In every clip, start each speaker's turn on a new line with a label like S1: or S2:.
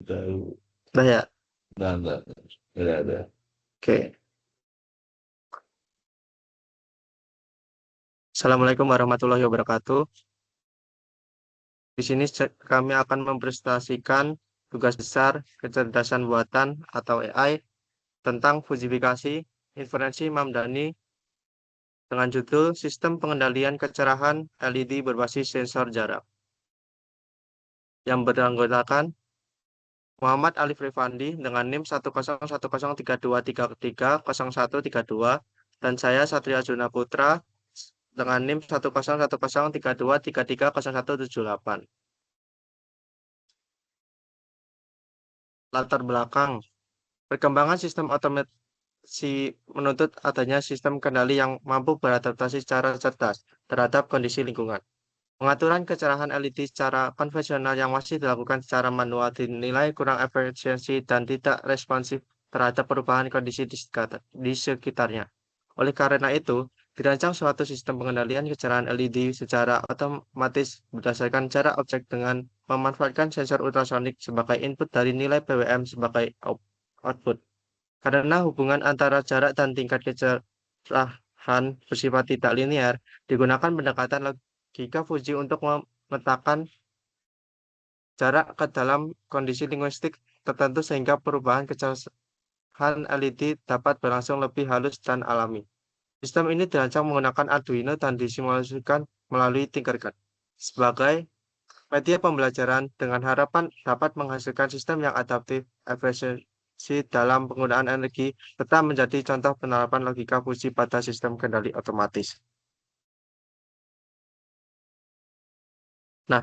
S1: Tahu.
S2: Udah ya?
S1: Nah. Ada.
S2: Oke. Assalamualaikum warahmatullahi wabarakatuh. Di sini kami akan mempresentasikan tugas besar kecerdasan buatan atau AI tentang fusifikasi inferensi Mamdani dengan judul Sistem Pengendalian Kecerahan LED berbasis sensor jarak yang beranggotakan Muhammad Alif Rifandi dengan NIM 1010323330132 dan saya Satria Juna Putra dengan NIM 1010323330178. Latar belakang perkembangan sistem otomasi menuntut adanya sistem kendali yang mampu beradaptasi secara cerdas terhadap kondisi lingkungan. Pengaturan kecerahan LED secara konvensional yang masih dilakukan secara manual dinilai kurang efisiensi dan tidak responsif terhadap perubahan kondisi di sekitarnya. Oleh karena itu, dirancang suatu sistem pengendalian kecerahan LED secara otomatis berdasarkan jarak objek dengan memanfaatkan sensor ultrasonik sebagai input dari nilai PWM sebagai output. Karena hubungan antara jarak dan tingkat kecerahan bersifat tidak linear, digunakan pendekatan logika Fuji untuk memetakan jarak ke dalam kondisi linguistik tertentu sehingga perubahan kecerahan LED dapat berlangsung lebih halus dan alami. Sistem ini dirancang menggunakan Arduino dan disimulasikan melalui Tinkercad sebagai media pembelajaran dengan harapan dapat menghasilkan sistem yang adaptif, efisiensi dalam penggunaan energi, tetap menjadi contoh penerapan logika Fuji pada sistem kendali otomatis. Nah,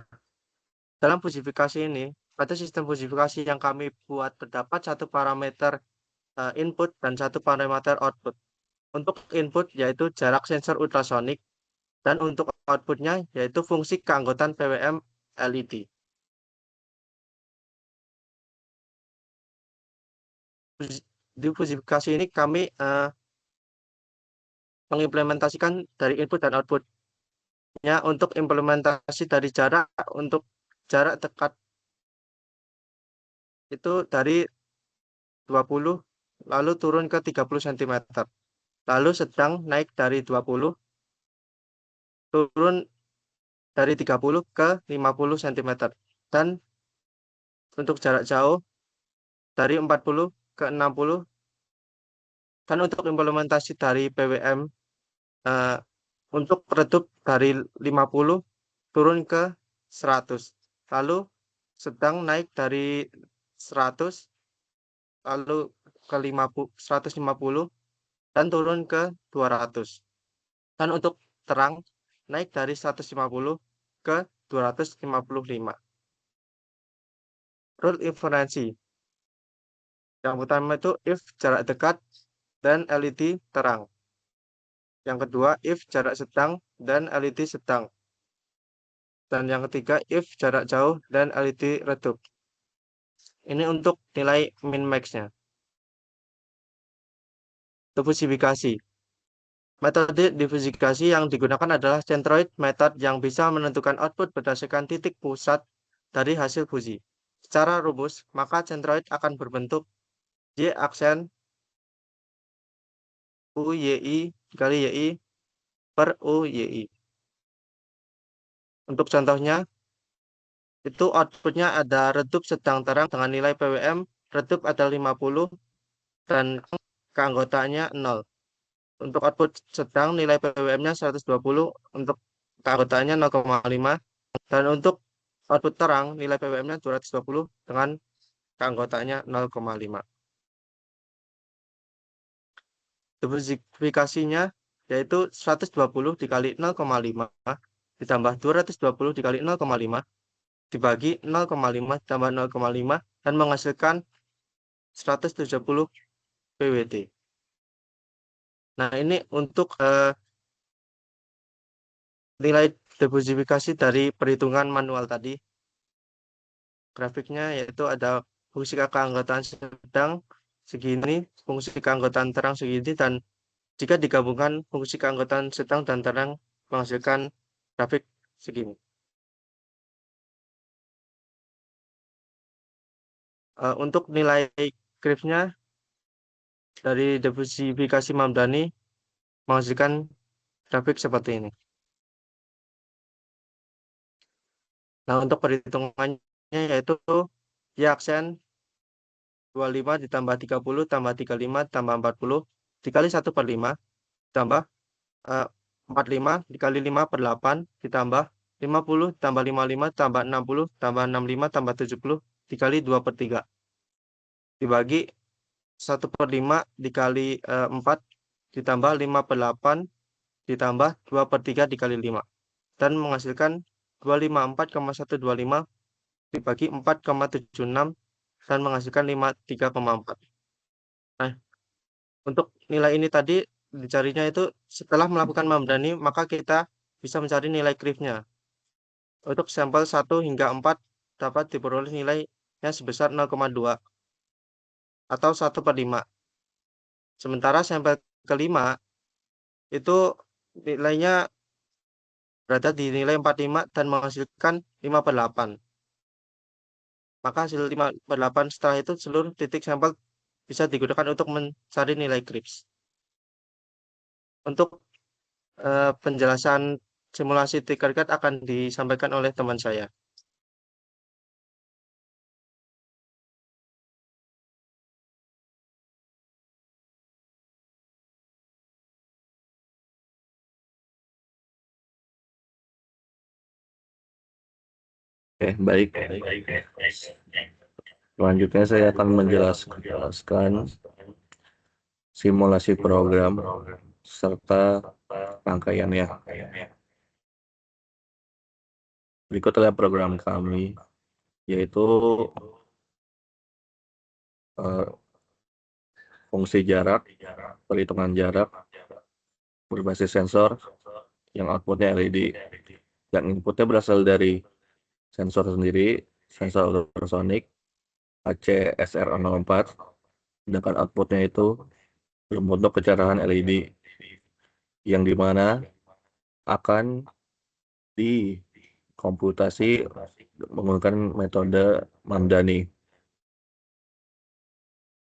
S2: dalam fusifikasi ini, pada sistem fusifikasi yang kami buat terdapat satu parameter input dan satu parameter output. Untuk input yaitu jarak sensor ultrasonik dan untuk outputnya yaitu fungsi keanggotaan PWM LED. Di fusifikasi ini kami mengimplementasikan dari input dan outputnya untuk implementasi dari jarak untuk jarak dekat itu dari 20 lalu turun ke 30 cm. Lalu sedang naik dari 20 turun dari 30 ke 50 cm. Dan untuk jarak jauh dari 40 ke 60. Dan untuk implementasi dari PWM eh, untuk redup dari 50 turun ke 100. Lalu sedang naik dari 100 lalu ke 150 dan turun ke 200. Dan untuk terang naik dari 150 ke 255. Rule inferensi. Yang pertama itu if jarak dekat dan LED terang. Yang kedua if jarak sedang dan LED sedang. Dan yang ketiga if jarak jauh dan LED redup. Ini untuk nilai min max-nya. Fusifikasi. Metode difusifikasi yang digunakan adalah centroid method yang bisa menentukan output berdasarkan titik pusat dari hasil fusi. Secara rumus, maka centroid akan berbentuk Y aksen UYI kali YI per UYI. Untuk contohnya, itu outputnya ada redup sedang terang dengan nilai PWM, redup ada 50 dan keanggotaannya 0. Untuk output sedang nilai PWM-nya 120, untuk keanggotaannya 0,5. Dan untuk output terang nilai PWM-nya 220 dengan keanggotaannya 0,5. Diversifikasinya yaitu 120 dikali 0,5 ditambah 220 dikali 0,5 dibagi 0,5 tambah 0,5 dan menghasilkan 170 PWT. Nah, ini untuk nilai diversifikasi dari perhitungan manual tadi. Grafiknya yaitu ada fungsi keanggotaan sedang segini, fungsi keanggotaan terang segini, dan jika digabungkan fungsi keanggotaan sedang dan terang menghasilkan grafik segini. Untuk nilai kripsnya dari diversifikasi Mamdani menghasilkan grafik seperti ini. Nah, untuk perhitungannya yaitu Y aksen 25 ditambah 30 tambah 35 tambah 40 dikali 1/5 ditambah 45 dikali 5/8 ditambah 50 tambah 55 tambah 60 tambah 65 tambah 70 dikali 2/3 dibagi 1/5 dikali 4 ditambah 5/8 ditambah 2/3 dikali 5 dan menghasilkan 254,125 dibagi 4,76 dan menghasilkan 53,4. Nah, untuk nilai ini tadi dicarinya itu setelah melakukan Mamdani, maka kita bisa mencari nilai kripsnya. Untuk sampel 1 hingga 4 dapat diperoleh nilainya sebesar 0,2 atau 1/5. Sementara sampel kelima itu nilainya berada di nilai 45 dan menghasilkan 5/8. Maka hasil 5/8 setelah itu seluruh titik sampel bisa digunakan untuk mencari nilai krips. Untuk penjelasan simulasi Tinkercad akan disampaikan oleh teman saya.
S1: Oke, baik. Selanjutnya saya akan menjelaskan simulasi program serta rangkaiannya. Berikut adalah program kami, yaitu fungsi jarak, perhitungan jarak, berbasis sensor, yang outputnya LED. Yang inputnya berasal dari sensor sendiri, sensor ultrasonik, HCSR04, sedangkan outputnya itu berbentuk kecerahan LED, yang dimana akan dikomputasi menggunakan metode Mamdani.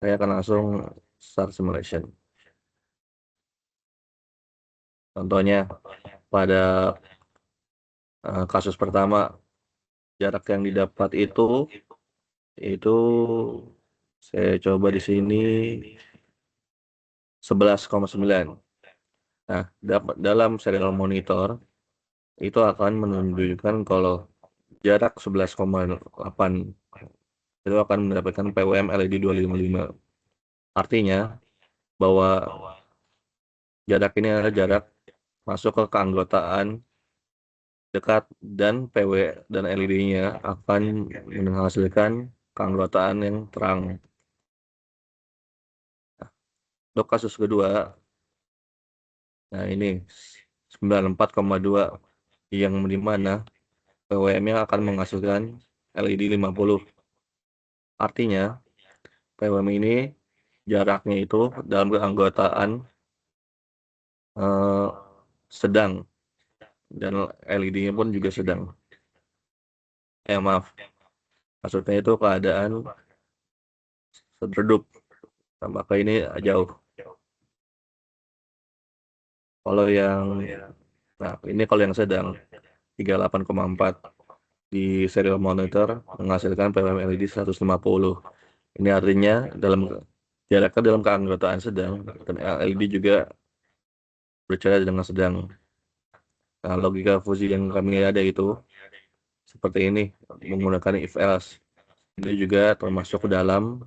S1: Saya akan langsung start simulation. Contohnya pada kasus pertama, jarak yang didapat itu saya coba di sini 11,9. Nah, dalam serial monitor itu akan menunjukkan kalau jarak 11,8 itu akan mendapatkan PWM LED 255. Artinya bahwa jarak ini adalah jarak masuk ke keanggotaan dekat dan PW dan LED-nya akan menghasilkan keanggotaan yang terang. Untuk kasus kedua, nah ini 94,2 yang dimana PWM-nya akan menghasilkan LED 50. Artinya PWM ini jaraknya itu dalam keanggotaan sedang dan LED-nya pun juga sedang. Maaf, maksudnya itu keadaan redup, maka ini jauh. Kalau ini kalau yang sedang 38,4 di serial monitor menghasilkan PWM LED 150. Ini artinya jaraknya dalam keanggotaan sedang dan LED juga bercara dengan sedang. Nah, logika fusi yang kami ada itu seperti ini, menggunakan if else. Ini juga termasuk dalam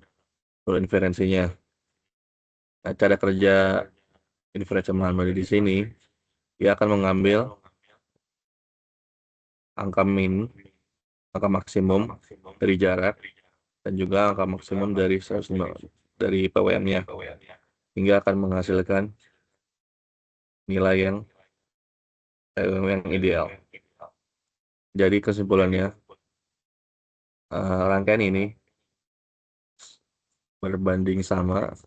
S1: inferensinya. Nah, cara kerja inferensi Mamdani di sini, dia akan mengambil angka min, angka maksimum dari jarak, dan juga angka maksimum dari 105 dari PWM-nya, hingga akan menghasilkan nilai yang ideal. Jadi kesimpulannya, rangkaian ini berbanding sama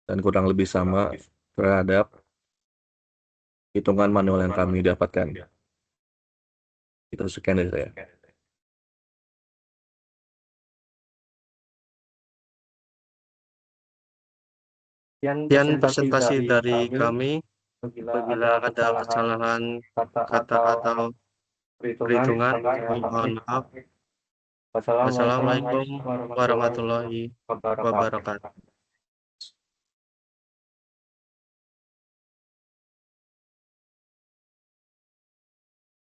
S1: dan kurang lebih sama terhadap hitungan manual yang kami dapatkan. Itu sekian dari saya.
S2: Sekian presentasi dari kami. Apabila ada kesalahan kata atau perhitungan, mohon maaf. Wassalamualaikum warahmatullahi wabarakatuh.